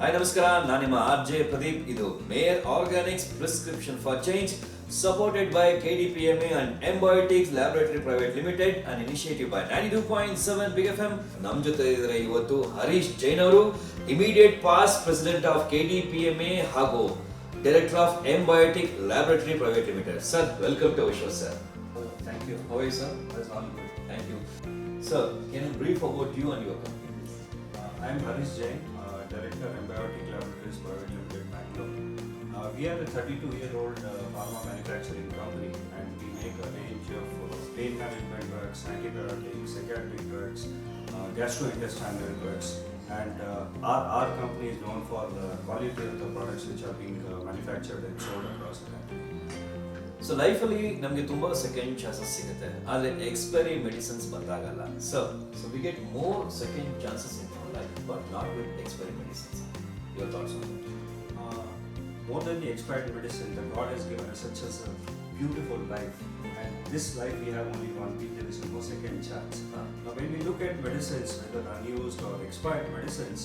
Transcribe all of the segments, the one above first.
Hi, Namaskara. Nanima RJ Pradeep. Idu Meyer Organics Prescription for Change, supported by KDPMA and Embiotics Laboratory Private Limited, an initiative by 92.7 Big FM. ನಮ್ಮ ಜೊತೆ ಇದ್ದಾರೆ ಇವತ್ತು ಹರೀಶ್ ಜೈನ್ ಅವರು, immediate past president of KDPMA ಹಾಗೂ director of Embiotic Laboratory Private Limited. Sir, welcome to our show, sir. Thank you. How are you, sir? That's all good. Thank you. Sir, can you brief about you and your company? I am Harish Jain, Director of Embiotic Laboratories Private Limited, Bangalore. We are a 32-year-old pharma manufacturing company, and we make a range of pain management drugs, antibiotics, psychiatric drugs, gastrointestinal drugs, and our company is known for the quality of the products which are being manufactured and sold across the country. So ಲೈಫಲ್ಲಿ ನಮಗೆ ತುಂಬ second chances ಸಿಗುತ್ತೆ, ಆದರೆ expiry medicines ಬಂದಾಗಲ್ಲ. So we get more second chances in our life, but not with expiry medicines. Your thoughts on that? More than the expired medicine, that God has given us such as a beautiful life, and this life we have only one week. There is no second chance. Now, when we look at medicines, whether unused or expired medicines,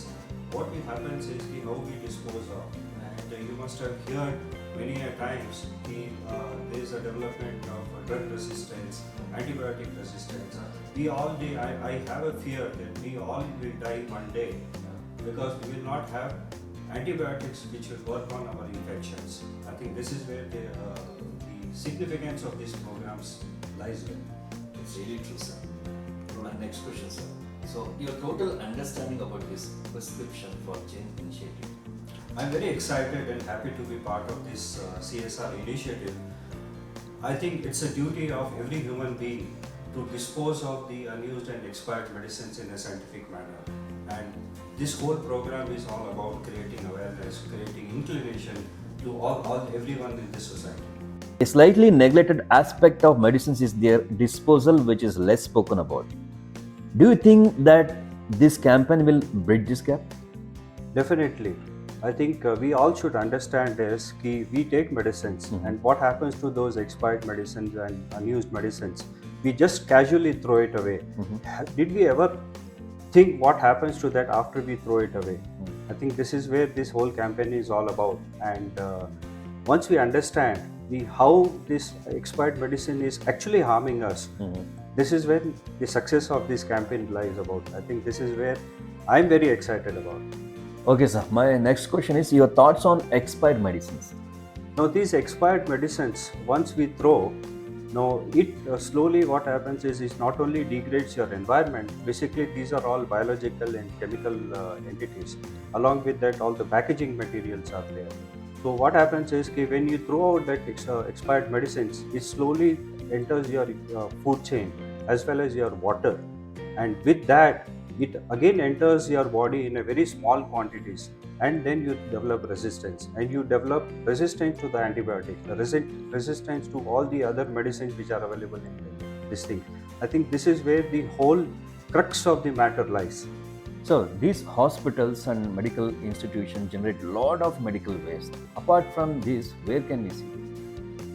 what will happen is how we dispose of. And you must have heard many a times there is a development of drug resistance, antibiotic resistance. I have a fear that we all will die one day because we will not have antibiotics which will work on our infections. I think this is where the significance of these programs lies with. It's really true, sir. My next question, sir. So your total understanding about this prescription for change initiative? I'm very excited and happy to be part of this CSR initiative. I think it's a duty of every human being to dispose of the unused and expired medicines in a scientific manner. And this whole program is all about creating awareness, creating inclination to everyone in this society. A slightly neglected aspect of medicines is their disposal, which is less spoken about. Do you think that this campaign will bridge this gap? Definitely. I think we all should understand is that we take medicines, and what happens to those expired medicines and unused medicines? We just casually throw it away. Did we ever think what happens to that after we throw it away? I think this is where this whole campaign is all about. And once we understand how this expired medicine is actually harming us, this is where the success of this campaign lies about. I think this is where I'm very excited about. Okay, sir. My next question is your thoughts on expired medicines. Now, these expired medicines, once we throw, now it slowly what happens is it not only degrades your environment. Basically, these are all biological and chemical entities. Along with that, all the packaging materials are there. So what happens is that when you throw out that expired medicines, it slowly enters your food chain as well as your water, and with that it again enters your body in a very small quantities, and then you develop resistance, and you develop resistance to the antibiotics, resistance to all the other medicines which are available in this thing. I think this is where the whole crux of the matter lies. So these hospitals and medical institutions generate a lot of medical waste. Apart from this, where can we see?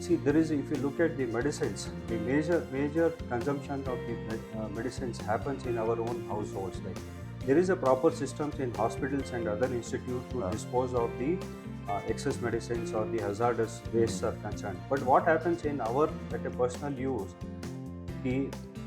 See, there is, if you look at the medicines, the major consumption of the medicines happens in our own households. Like, there is a proper systems in hospitals and other institutes to dispose of the excess medicines or the hazardous wastes are concerned. But what happens in our at a personal use,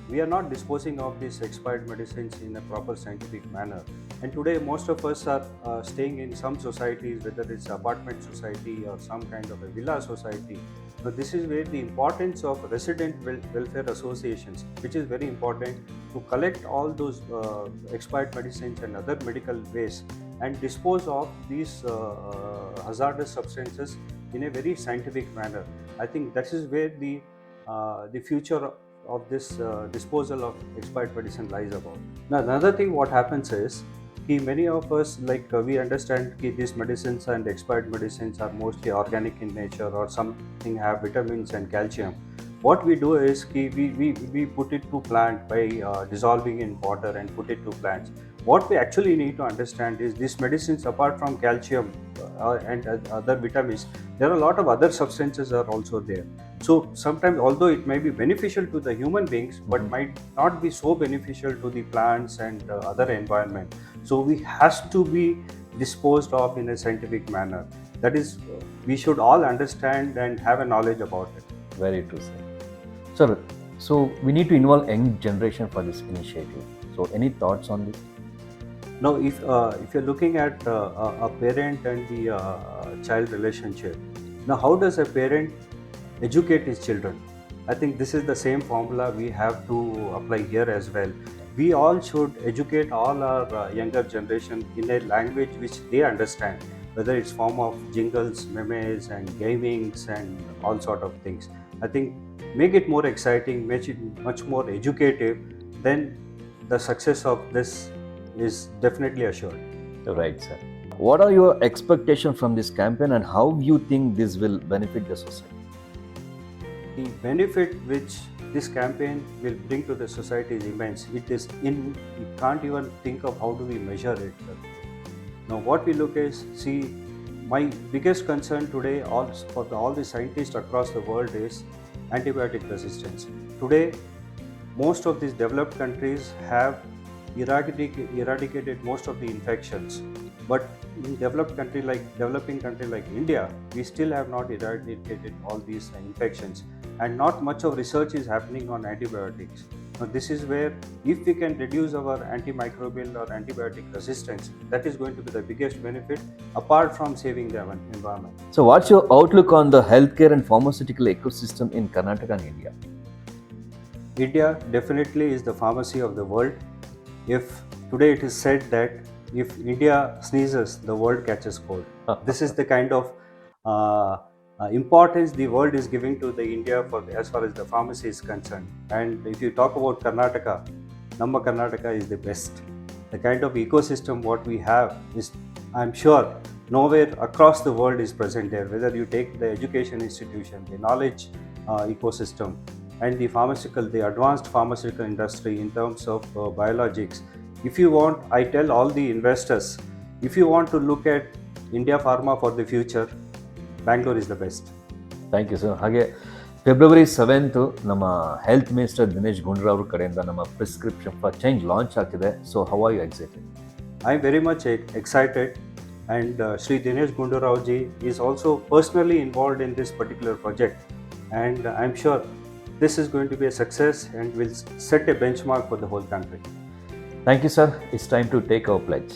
we are not disposing of these expired medicines in a proper scientific manner. And today most of us are staying in some societies, whether it's apartment society or some kind of a villa society. Now, this is where the importance of resident welfare associations, which is very important, to collect all those expired medicines and other medical waste and dispose of these hazardous substances in a very scientific manner. I think that is where the future of this disposal of expired medicine lies about. Now, another thing what happens is many of us, we understand these medicines and expired medicines are mostly organic in nature, or something have vitamins and calcium. What we do is we put it to plant by dissolving in water and put it to plants. What we actually need to understand is these medicines, apart from calcium and other vitamins, there are a lot of other substances are also there. So sometimes, although it may be beneficial to the human beings, but might not be so beneficial to the plants and other environment. So we has to be disposed of in a scientific manner. That is, we should all understand and have a knowledge about it. Very true, sir. Sir, so we need to involve young generation for this initiative. So any thoughts on this? Now, if you're looking at a parent and the child relationship, now how does a parent educate his children? I think this is the same formula we have to apply here as well. We all should educate all our younger generation in a language which they understand, whether it's form of jingles, memes, and gamings, and all sort of things. I think make it more exciting, make it much more educative. Then the success of this is definitely assured. Right, sir. What are your expectations from this campaign and how you think this will benefit the society? The benefit which this campaign will bring to the society is immense. You can't even think of how do we measure it. Now what we look is, see, my biggest concern today all the scientists across the world is antibiotic resistance. Today, most of these developed countries have eradicated most of the infections, but in developing country like India, we still have not eradicated all these infections, and not much of research is happening on antibiotics. Now this is where, if we can reduce our antimicrobial or antibiotic resistance, that is going to be the biggest benefit apart from saving the environment. So what's your outlook on the healthcare and pharmaceutical ecosystem in Karnataka and India? India definitely is the pharmacy of the world. If today it is said that if India sneezes, the world catches cold. This is the kind of importance the world is giving to the India as far as the pharmacy is concerned. And if you talk about Karnataka, Namma Karnataka is the best. The kind of ecosystem what we have is, I'm sure, nowhere across the world is present there. Whether you take the education institution, the knowledge ecosystem, and the advanced pharmaceutical industry in terms of biologics. If you want, I tell all the investors, if you want to look at India Pharma for the future, Bangalore is the best. Thank you sir. ಹಾಗೆ February 7th ನಮ್ಮ health minister Dinesh Gundu Rao ಕಡೆಯಿಂದ ನಮ್ಮ prescription for change launch ಆಗ್ತಿದೆ. So how are you excited? I am very much excited, and Sri Dinesh Gundu ji is also personally involved in this particular project, and I am sure this is going to be a success and will set a benchmark for the whole country. Thank you, sir. It's time to take our pledge.